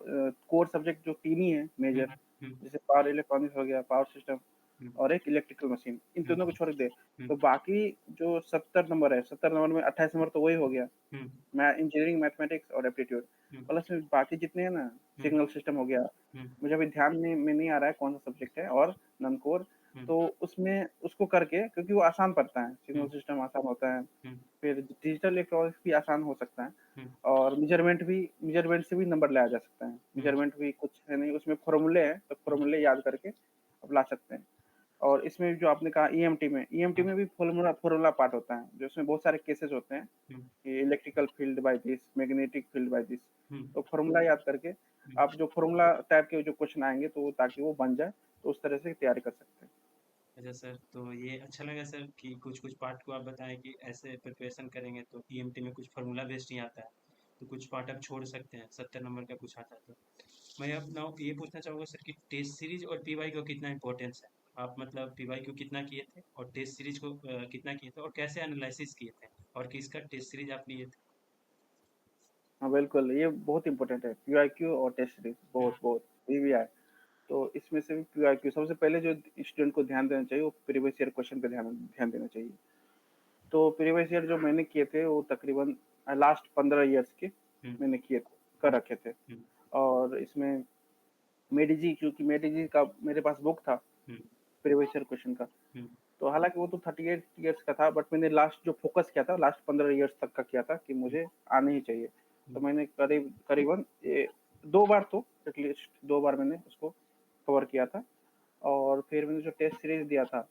कोर सब्जेक्ट जो 3 ही है मेजर, हम्म। हम्म। जैसे पावर इलेक्ट्रॉनिक्स हो गया, पावर सिस्टम हम्म। और एक इलेक्ट्रिकल मशीन, इन हम्म। तीनों को छोड़ दे, हम्म। तो बाकी जो 70 नंबर है, 70 नंबर में 28 नंबर तो वही हो गया, हम्म। मैं इंजीनियरिंग मैथमेटिक्स और एप्टीट्यूड, हम्म। प्लस में बाकी जितने हैं ना, हम्म। सिग्नल सिस्टम हो गया, हम्म। मुझे अभी ध्यान में नहीं आ रहा है कौन सा सब्जेक्ट है, और नॉन कोर, हम्म। तो उसमें उसको करके, क्योंकि वो आसान पड़ता है, सिग्नल हम्म। सिस्टम आसान होता है, हम्म। फिर डिजिटल इलेक्ट्रॉनिक्स भी आसान हो सकता है, हम्म। और मेजरमेंट से भी नंबर लाया जा सकता है। हम्म। मेजरमेंट भी कुछ है नहीं, उसमें फ़ॉर्मूले हैं, तो हम्म। फ़ॉर्मूले याद करके आप ला सकते हैं। और इसमें जो आपने कहा ईएमटी हाँ। में भी फ़ॉर्मूला फ़ॉर्मूला पार्ट होता है, जो उसमें बहुत सारे केसेस होते हैं हम्म। कि electrical field by this, magnetic field by this. हम्म। तो फ़ॉर्मूला याद करके हम्म। आप जो फ़ॉर्मूला टाइप के जो क्वेश्चन आएँगे, तो ताकि वो बन जाए, तो उस तरह से तैयारी कर सकते हैं। अच्छा सर, तो ये अच्छा लगा सर कि कुछ कुछ पार्ट को आप बताएं कि ऐसे प्रिपरेशन करेंगे तो ईएमटी में कुछ फार्मूला बेस्ड नहीं आता है, तो कुछ पार्ट आप छोड़ सकते हैं, 70 नंबर का कुछ आता है तो। मैं अब ना ये पूछना चाहूँगा सर कि टेस्ट सीरीज और पीवाई को कितना इंपॉर्टेंस है। आप मतलब पीवाई को कितना किए थे और टेस्ट सीरीज को कितना किए थे, और कैसे एनालिसिस किए थे, और किसका टेस्ट सीरीज आप लिए थे। हाँ, बिल्कुल, ये बहुत इम्पोर्टेंट है, पीवाईक्यू और टेस्ट सीरीज़, हम्म। बहुत पीवीआई। तो इसमें से भी पीवाईक्यू सबसे पहले जो स्टूडेंट को ध्यान देना चाहिए, वो प्रीवियस ईयर क्वेश्चन पे ध्यान ध्यान देना चाहिए। तो प्रीवियस ईयर जो मैंने किए थे, वो तकरीबन लास्ट 15 ईयर्स के हम्म। मैंने किए थे, कर हम्म। रखे थे। हम्म। और इसमें मेडिजी, क्योंकि मेडिजी का मेरे पास बुक था हम्म। प्रीवियस ईयर क्वेश्चन का, हम्म। तो हालाँकि वो तो 38 ईयर्स का था, बट मैंने लास्ट जो फ़ोकस किया था, लास्ट 15 ईयर्स तक का किया था कि मुझे आने ही चाहिए। तो हम्म। मैंने करीबन 2 बार तो एटलीस्ट 2 बार मैंने उसको कवर किया था। और फिर मैंने जो टेस्ट सीरीज़ दिया था,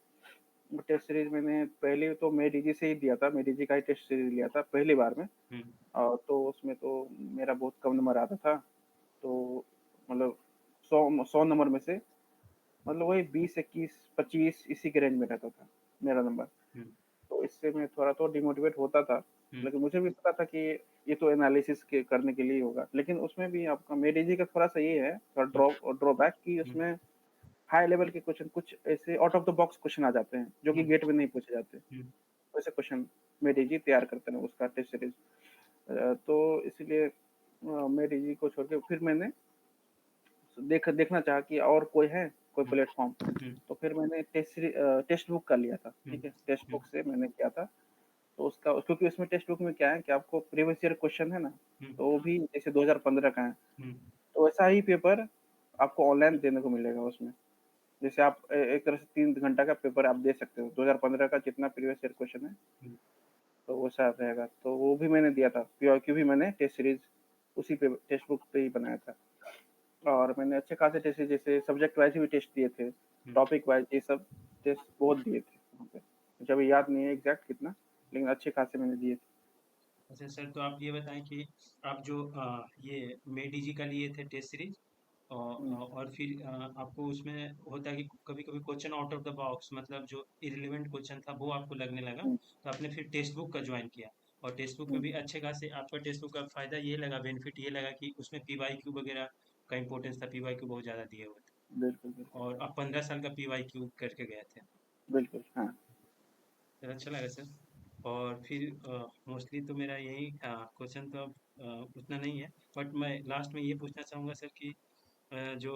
वो टेस्ट सीरीज़ मैंने पहले तो मेडिजी से ही दिया था, मेडिजी का ही टेस्ट सीरीज़ लिया था पहली बार में। हम्म। तो उसमें तो मेरा बहुत कम नंबर आता था। तो मतलब 100 नंबर में से, मतलब वही 20, 21, 25 इसी के रेंज में रहता था मेरा नंबर। हम्म। तो इससे मैं थोड़ा तो डिमोटिवेट होता था, हम्म। लेकिन मुझे भी पता था कि ये तो एनालिसिस के करने के लिए ही होगा। लेकिन उसमें भी आपका मेडिजी का थोड़ा-सा ये है, थोड़ा ड्रॉबैक कि हम्म। उसमें हाई लेवल के क्वेश्चन कुछ ऐसे out of the box question आ जाते हैं, जो कि हम्म। गेट में नहीं पूछे जाते। हम्म। तो वैसे क्वेश्चन मेडी जी तैयार करते हैं उसका टेस्ट सीरीज। तो इसीलिए मेडी जी को छोड़ के फिर मैंने देखना चाहा कि और कोई है, कोई हुँ, प्लेटफ़ॉर्म। हुँ, तो फिर मैंने टेक्स्ट बुक कर लिया था, हुँ, ठीक है? टेक्स्ट हुँ, बुक से मैंने किया था, तो उसका क्योंकि उसमें टेक्स्ट बुक में क्या है कि आपको प्रीवियस ईयर क्वेश्चन है ना, हुँ, तो वो भी जैसे 2015 का है, हुँ, तो वैसा ही पेपर आपको ऑनलाइन देने को मिलेगा उसमें। जैसे आप एक तरह से 3 घंटा का पेपर आप दे सकते हो, 2015 का जितना प्रीवियस ईयर क्वेश्चन है, हुँ। तो वैसा रहेगा। तो वो भी मैंने दिया था, पीओक्यू भी मैंने टेस्ट सीरीज़ उसी पे टेक्स्ट बुक पे ही बनाया था। और मैंने अच्छे खासे टेस्ट जैसे सब्जेक्ट वाइज़ भी टेस्ट दिए थे, हुँ। टॉपिक वाइज़ ये सब टेस्ट बहुत दिए थे वहाँ पे। मुझे अभी याद नहीं है एग्ज़ैक्ट कितना, लेकिन अच्छे खासे मैंने दिए थे। अच्छा सर, तो आप ये बताएँ कि आप जो ये मेडिजी का लिए थे टेस्ट सीरीज़ हुँ, और फिर आपको उसमें होता है कि कभी-कभी question out of the box मतलब जो इर्रेलेवेंट क्वेश्चन था वो आपको लगने लगा, हुँ, तो आपने फिर टेक्स्ट बुक का जॉइन किया और टेक्स्ट बुक में हुँ, भी अच्छे खासे आपका टेक्स्ट बुक का फ़ायदा ये लगा, बेनिफिट ये लगा कि उसमें पीवाईक्यू वगैरह का इम्पोर्टेंस था, पीवाईक्यू बहुत ज़्यादा दिए हुए थे बिल्कुल, बिल्कुल, और आप 15 साल का पीवाईक्यू करके गए थे। बिल्कुल, हाँ। सर अच्छा लगा सर। और फिर मोस्टली तो मेरा यही क्वेश्चन तो अब उतना नहीं है, बट मैं लास्ट में ये पूछना चाहूँगा सर कि जो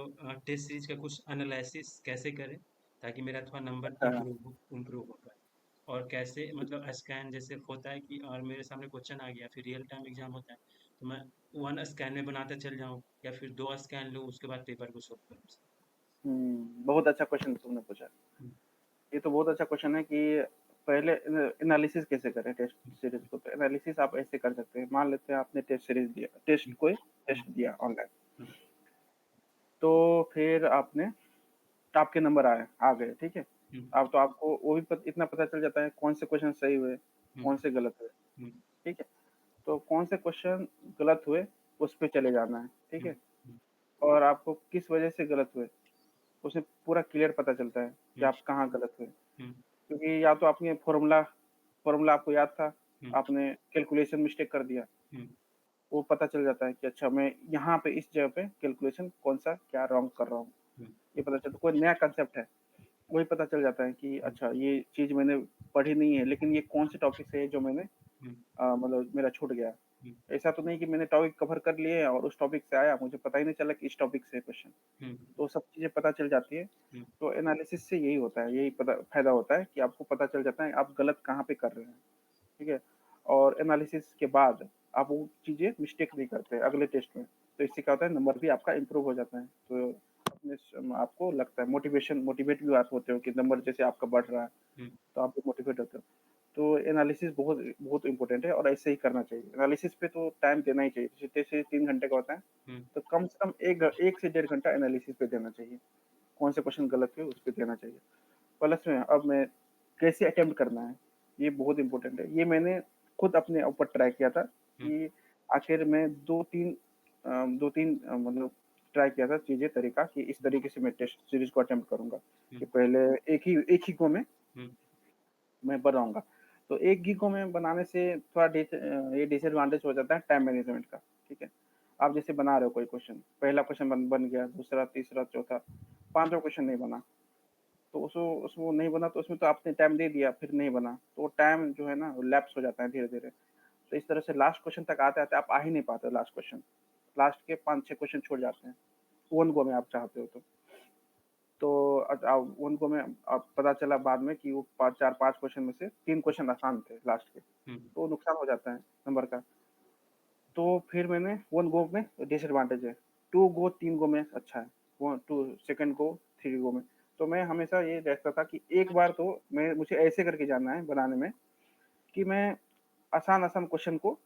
टेस्ट सीरीज का कुछ एनालिसिस कैसे करें ताकि मेरा थोड़ा नंबर अच्छा, हाँ। इम्प्रूव हो पाए और कैसे मतलब स्कैन जैसे होता है कि और मेरे सामने क्वेश्चन आ गया फिर रियल टाइम एग्जाम होता है तो मैं वन स्कैन में बनाते चल जाऊँ या फिर दो स्कैन लूँ उसके बाद पेपर को सॉल्व करूँ। बहुत अच्छा क्वेश्चन तुमने पूछा। हम्म, ये तो बहुत अच्छा क्वेश्चन है कि पहले एनालिसिस कैसे करें टेस्ट हम्म, सीरीज़ को? तो एनालिसिस आप ऐसे कर सकते हैं, मान लेते हैं आपने टेस्ट सीरीज़ दिया टेस्ट कोई हम्म, टेस्ट दिया ऑनलाइन, हम्म, तो फिर आपके नंबर आ गए, ठीक है? हम्म, अब तो आपको वो भी इतना पता चल जाता है कौन से क्वेश्चन सही हुए, हम्म, कौन से गलत हुए, हम्म, ठीक है? तो कौन से क्वेश्चन गलत हुए, उस पे चले जाना है, ठीक हम्म, है? और आपको किस वजह से गलत हुए, उसमें पूरा क्लियर पता चलता है कि हम्म, आप कहाँ गलत हुए। हम्म, क्योंकि या तो आपने फ़ॉर्मूला आपको याद था, हम्म, आपने कैलकुलेशन मिस्टेक कर दिया, हम्म, वो पता चल जाता है कि अच्छा मैं यहाँ पे इस जगह पे कैलकुलेशन कौन-सा क्या रॉन्ग कर रहा हूँ। हम्म, ये पता चलता कोई नया कांसेप्ट है, वही पता चल जाता है कि हम्म, अच्छा ये चीज़ मैंने पढ़ी नहीं है, लेकिन ये कौन से टॉपिक से है जो मैंने हम्म, मतलब मेरा छूट गया। हम्म, ऐसा तो नहीं कि मैंने टॉपिक कवर कर लिए हैं और उस टॉपिक से आया, मुझे पता ही नहीं चला कि इस टॉपिक से है क्वेश्चन। हम्म, तो सब चीज़ें पता चल जाती है। हम्म, तो एनालिसिस से यही होता है, यही पता फ़ायदा होता है कि आपको पता चल जाता है आप गलत कहाँ पे कर रहे हैं, ठीक है? और एनालिसिस के बाद आप वो चीज़ें मिस्टेक नहीं करते अगले टेस्ट में। तो इससे क्या होता है नंबर भी आपका इम्प्रूव हो जाता है। तो अपने आपको लगता है मोटिवेट भी आप होते हो कि नंबर जैसे आपका बढ़ रहा है, हम्म, तो आप भी मोटिवेट होते हो। तो एनालिसिस बहुत बहुत इम्पोर्टेंट है और ऐसे ही करना चाहिए। एनालिसिस पे तो टाइम देना ही चाहिए। जैसे 3 घंटे का होता है, हम्म, तो कम से कम 1 से डेढ़ घंटा एनालिसिस पे देना चाहिए। कौन से क्वेश्चन गलत हुए उस पे देना चाहिए। प्लस में अब मैं कैसे अटेम्प्ट करना है, ये बहुत इम्पोर्टेंट है। ये मैंने खुद अपने ऊपर ट्राई किया था हम्म, कि आखिर मैं 2-3 मतलब ट्राई किया था चीज़ें तरीका कि इस तरीके से मैं टेस्ट सीरीज़ को अटेम्प्ट करूँगा कि हम्म, पहले एक ही गो में हम्म, मैं बनाऊँगा। तो एक ही गो में बनाने से थोड़ा ये डिसएडवांटेज हो जाता है टाइम मैनेजमेंट का, ठीक है? आप जैसे बना रहे हो कोई क्वेश्चन, पहला क्वेश्चन बन गया, दूसरा, तीसरा, चौथा, 5वाँ क्वेश्चन नहीं बना। तो उसको नहीं बना तो उसमें तो आपने टाइम दे दिया, फिर नहीं बना, तो वो टाइम जो है ना वो लैप्स हो जाता है धीरे-धीरे। तो इस तरह से लास्ट क्वेश्चन तक आते-आते आप आ ही नहीं पाते हो लास्ट क्वेश्चन। लास्ट के 5-6 क्वेश्चन छूट जाते हैं, वन गो में आप चाहते हो तो। तो वन गो में अब पता चला बाद में कि वो 4-5 क्वेश्चन में से 3 क्वेश्चन आसान थे लास्ट के, हम्म, तो नुकसान हो जाता है नंबर का। तो फिर मैंने वन गो में डिसएडवांटेज है, 2 गो 3 गो में अच्छा है, 2 सेकंड गो 3 गो में। तो मैं हमेशा ये देखता था कि एक बार तो मुझे ऐसे करके जाना है बनाने में कि मैं आसान-आसान क्वेश्चन को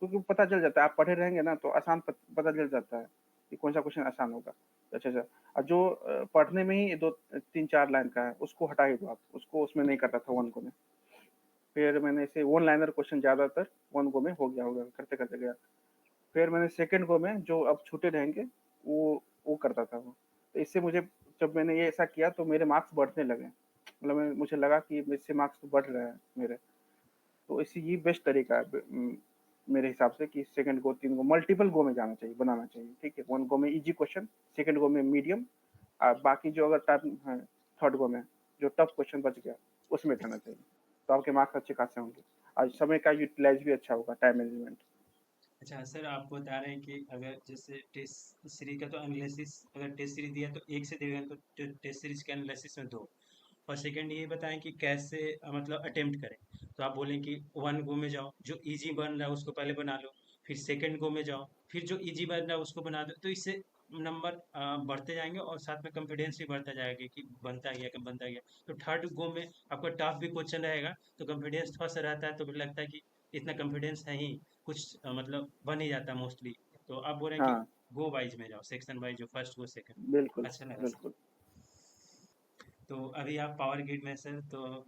क्योंकि पता चल जाता है, आप पढ़े रहेंगे ना तो आसान पता चल जाता है कि कौन-सा क्वेश्चन आसान होगा। अच्छा, अच्छा और जो पढ़ने में ही 2 3-4 लाइन का है, उसको हटा ही दो आप, उसको उसमें नहीं करता था वन गो में। फिर मैंने ऐसे वन लाइनर क्वेश्चन ज़्यादातर वन गो में हो गया, करते-करते गया। फिर मैंने सेकंड गो में जो अब छूटे रहेंगे, वो करता था वो। तो इससे मुझे जब मैंने ये ऐसा किया तो मेरे मार्क्स बढ़ने लगे। मतलब मुझे लगा कि मुझसे मार्क्स तो बढ़ रहे हैं मेरे। तो इसी ये बेस्ट तरीका है मेरे हिसाब से कि सेकंड गो, 3 गो मल्टीपल गो में जाना चाहिए, बनाना चाहिए, ठीक है? 1 गो में ईज़ी क्वेश्चन, सेकंड गो में मीडियम बाकी जो अगर टफ है, थर्ड गो में जो टफ क्वेश्चन बच गया, उसमें जाना चाहिए। तो आपके मार्क्स अच्छे खासे होंगे। और समय का यूटिलाइज़ भी अच्छा होगा, टाइम मैनेजमेंट। अच्छा सर, आप बता रहे हैं कि अगर जैसे टेस्ट सीरीज का तो एनालिसिस, अगर टेस्ट सीरीज दिया तो एक से देगा, तो टेस्ट सीरीज के एनालिसिस में दो। और सेकंड ये बताएं कि कैसे मतलब अटेम्प्ट करें। तो आप बोलें कि वन गो में जाओ, जो इजी बन रहा है उसको पहले बना लो, फिर सेकंड गो में जाओ, फिर जो इजी बन रहा है उसको बना दो। तो इससे नंबर बढ़ते जाएंगे और साथ में कॉन्फिडेंस भी बढ़ता जाएगा कि बनता गया कि बनता गया। तो थर्ड गो में आपका टफ भी क्वेश्चन रहेगा, तो कॉन्फिडेंस थोड़ा सा रहता है, तो फिर लगता है कि इतना कॉन्फिडेंस है ही, कुछ मतलब बन ही जाता है मोस्टली। तो आप बोल रहे हैं कि हाँ, गो वाइज में जाओ, सेक्शन वाइज, जो फर्स्ट गो सेकंड। बिल्कुल, अच्छा लगा सर। बिल्कुल। तो अभी आप पावर ग्रिड में हैं सर, तो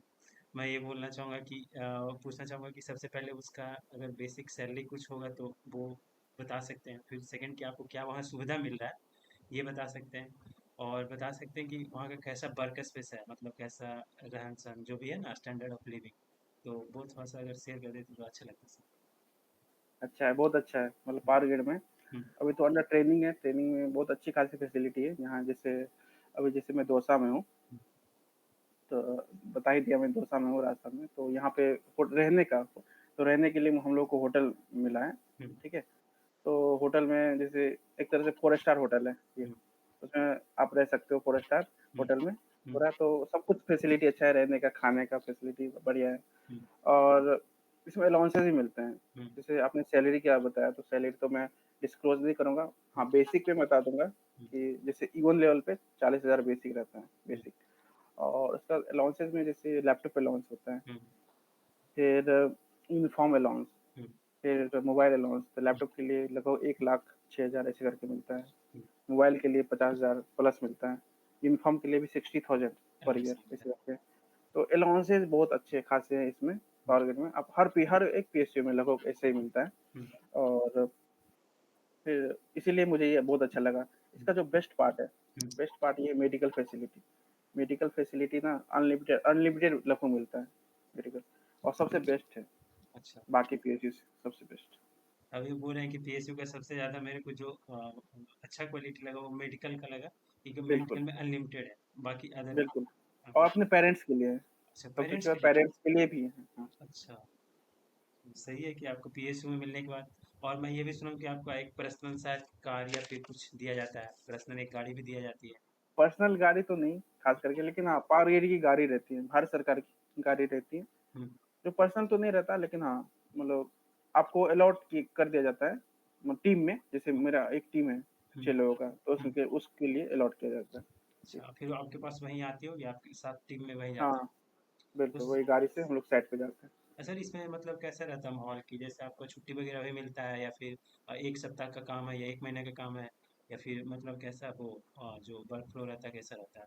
मैं ये बोलना चाहूँगा कि पूछना चाहूँगा कि सबसे पहले उसका अगर बेसिक सैलरी कुछ होगा तो वो बता सकते हैं। फिर सेकंड कि आपको क्या वहाँ सुविधा मिल रहा है, ये बता सकते हैं। और बता सकते हैं कि वहाँ का कैसा वर्क स्पेस है, मतलब कैसा रहन सहन जो भी है ना, स्टैंडर्ड ऑफ लिविंग। तो वो थोड़ा सा अगर शेयर कर देते तो अच्छा लगता सर। अच्छा है, बहुत अच्छा है, मतलब पावर ग्रिड में हम्म। अभी तो अंडर ट्रेनिंग है, ट्रेनिंग में बहुत अच्छी खासी फैसिलिटी है यहाँ। जैसे अभी जैसे मैं दौसा में हूँ, तो बता ही दिया मैं दौसा में हूँ राजस्थान में, तो यहाँ पे रहने का, तो रहने के लिए हम लोग को होटल मिला है। हम्म। ठीक है, तो होटल में जैसे एक तरह से 4 स्टार होटल है ये, हम्म। उसमें आप रह सकते हो 4 स्टार हम्म। होटल में हम्म। पूरा। तो सब कुछ फैसिलिटी अच्छा है, रहने का, खाने का फैसिलिटी बढ़िया है। हम्म। और इसमें अलाउंसेस भी मिलते हैं। हम्म। जैसे आपने सैलरी क्या बताया, तो सैलरी तो मैं डिस्क्लोज नहीं करूँगा। हम्म। हाँ, बेसिक पे बता दूंगा हम्म। कि जैसे E1 लेवल पे 40,000 बेसिक रहता है, हम्म। बेसिक। और उसका अलाउंसेस में जैसे लैपटॉप अलाउंस होता है, हम्म। फिर यूनिफॉर्म अलाउंस, हम्म। फिर मोबाइल अलाउंस। तो लैपटॉप के लिए लगभग 1,06,000 ऐसे करके मिलता है। हम्म। मोबाइल के लिए 50,000 प्लस मिलता है। यूनिफॉर्म के लिए भी 60,000 पर अलग ईयर से मिलता ऐसे करके। तो अलाउंसेस बहुत अच्छे खासे हैं इसमें है। पावर ग्रिड में। अब हर एक पीएसयू में लगभग ऐसे ही मिलता है। हम्म। और फिर इसीलिए मुझे ये बहुत अच्छा लगा। हम्म। इसका जो बेस्ट पार्ट है, हम्म। बेस्ट पार्ट ये मेडिकल फैसिलिटी। मेडिकल फैसिलिटी ना अनलिमिटेड अनलिमिटेड लगभग मिलता है मेडिकल, और सबसे बेस्ट है अच्छा। बाकी पीएसयू से, सबसे बेस्ट। अभी बोल रहे हैं कि पीएसयू का सबसे ज़्यादा मेरे को जो अच्छा क्वालिटी लगा वो मेडिकल का लगा, क्योंकि बिल्कुल, मेडिकल में अनलिमिटेड है, बाकी अदर बिल्कुल। और कुछ। अपने पेरेंट्स के लिए है, अच्छा, सबसे पेरेंट्स अच्छा के लिए। पेरेंट्स के लिए भी है। हाँ, अच्छा, सही है कि आपको पीएसयू में मिलने के बाद। और मैं ये भी सुना हूँ कि आपको एक पर्सनल शायद कार या फिर कुछ दिया जाता है, पर्सनल एक गाड़ी भी दिया जाती है। पर्सनल गाड़ी तो नहीं खास करके, लेकिन हाँ, पावर ग्रिड की गाड़ी रहती है, भारत सरकार की गाड़ी रहती है। हम्म। जो पर्सनल तो नहीं रहता, लेकिन हाँ, मतलब आपको अलॉट कर दिया जाता है टीम में। जैसे मेरा एक टीम है हम्म। 6 लोगों का, तो हम्म। उसके उसके लिए अलॉट किया जाता है। जी। अच्छा, फिर आपके पास वहीं आती होगी, आपके साथ टीम में वहीं जाती हाँ, है। बिल्कुल, उस वही गाड़ी से हम लोग साइड पे जाते हैं। सर इसमें मतलब कैसा रहता है माहौल की, जैसे आपको छुट्टी वगैरह भी मिलता है, या फिर एक सप्ताह का काम है या एक महीने का काम है, या फिर मतलब कैसा वो जो वर्क फ्लो रहता है कैसा रहता है।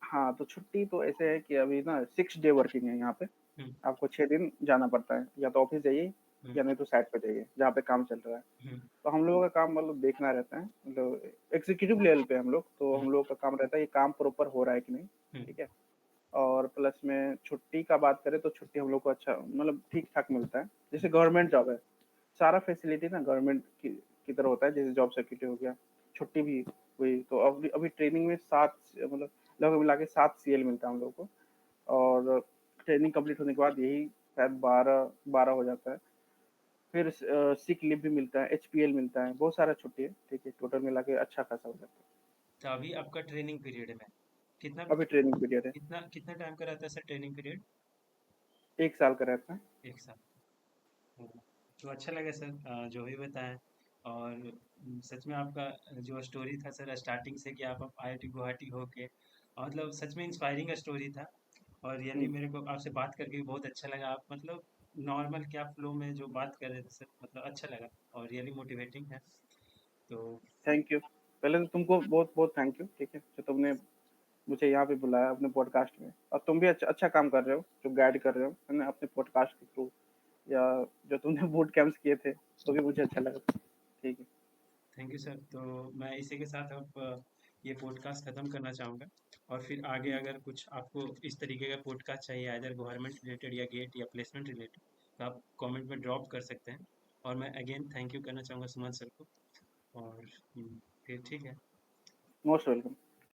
हाँ, तो छुट्टी तो ऐसे है कि अभी ना 6 डे वर्किंग है यहाँ पे। हम्म। आपको 6 दिन जाना पड़ता है, या तो ऑफिस जाइए हम्म। या नहीं तो साइट पे जाइए जहाँ पे काम चल रहा है। हम्म। तो हम लोगों का काम मतलब देखना रहता है, मतलब एग्जीक्यूटिव लेवल पे हम लोग, तो हम्म। हम लोग का काम रहता है ये काम प्रॉपर हो रहा है कि नहीं। हम्म। ठीक है। और प्लस में छुट्टी का बात करें तो छुट्टी हम लोग को अच्छा मतलब ठीक-ठाक मिलता है। जैसे गवर्नमेंट जॉब है, सारा फैसिलिटी ना गवर्नमेंट की तरह होता है, जैसे जॉब सिक्योरिटी हो गया, छुट्टी भी हुई। तो अभी अभी ट्रेनिंग में 7 मतलब लगभग मिला के 7 सीएल मिलता है हम लोग को। और ट्रेनिंग कंप्लीट होने के बाद यही शायद 12 हो जाता है। फिर सिक लीव भी मिलता है, एचपीएल मिलता है, बहुत सारा छुट्टी है। ठीक है, टोटल मिला के अच्छा खासा हो जाता तो अभी आपका ट्रेनिंग पीरियड में कितना है। अभी ट्रेनिंग पीरियड है, कितना कितना टाइम का रहता है सर ट्रेनिंग पीरियड। 1 साल का रहता है। एक साल। हम्म। तो अच्छा लगा सर जो भी बताएं। और सच में आपका जो स्टोरी था सर स्टार्टिंग से कि आप आईआईटी गुवाहाटी होके, मतलब सच में इंस्पायरिंग स्टोरी था। और रियली हुँ, मेरे को आपसे बात करके भी बहुत अच्छा लगा। आप मतलब नॉर्मल क्या फ्लो में जो बात कर रहे थे सर, मतलब अच्छा लगा और रियली मोटिवेटिंग है। तो थैंक यू। पहले तो तुमको बहुत-बहुत थैंक यू, ठीक है, जो तुमने मुझे यहाँ पे बुलाया अपने पॉडकास्ट में। और तुम भी अच्छा अच्छा काम कर रहे हो, जो गाइड कर रहे हो, है ना, अपने पॉडकास्ट के थ्रू, या जो तुमने बूट कैंप्स किए थे, वो भी मुझे अच्छा लगा। ठीक है। Thank you sir. तो मैं इसी के साथ अब ये पॉडकास्ट ख़त्म करना चाहूँगा। और फिर आगे हुँ, अगर कुछ आपको इस तरीके का पॉडकास्ट चाहिए, आइदर गवर्नमेंट रिलेटेड या गेट या प्लेसमेंट रिलेटेड, तो आप कमेंट में ड्रॉप कर सकते हैं। और मैं अगेन थैंक यू करना चाहूँगा सुमन सर को। और फिर ठीक है। Most welcome.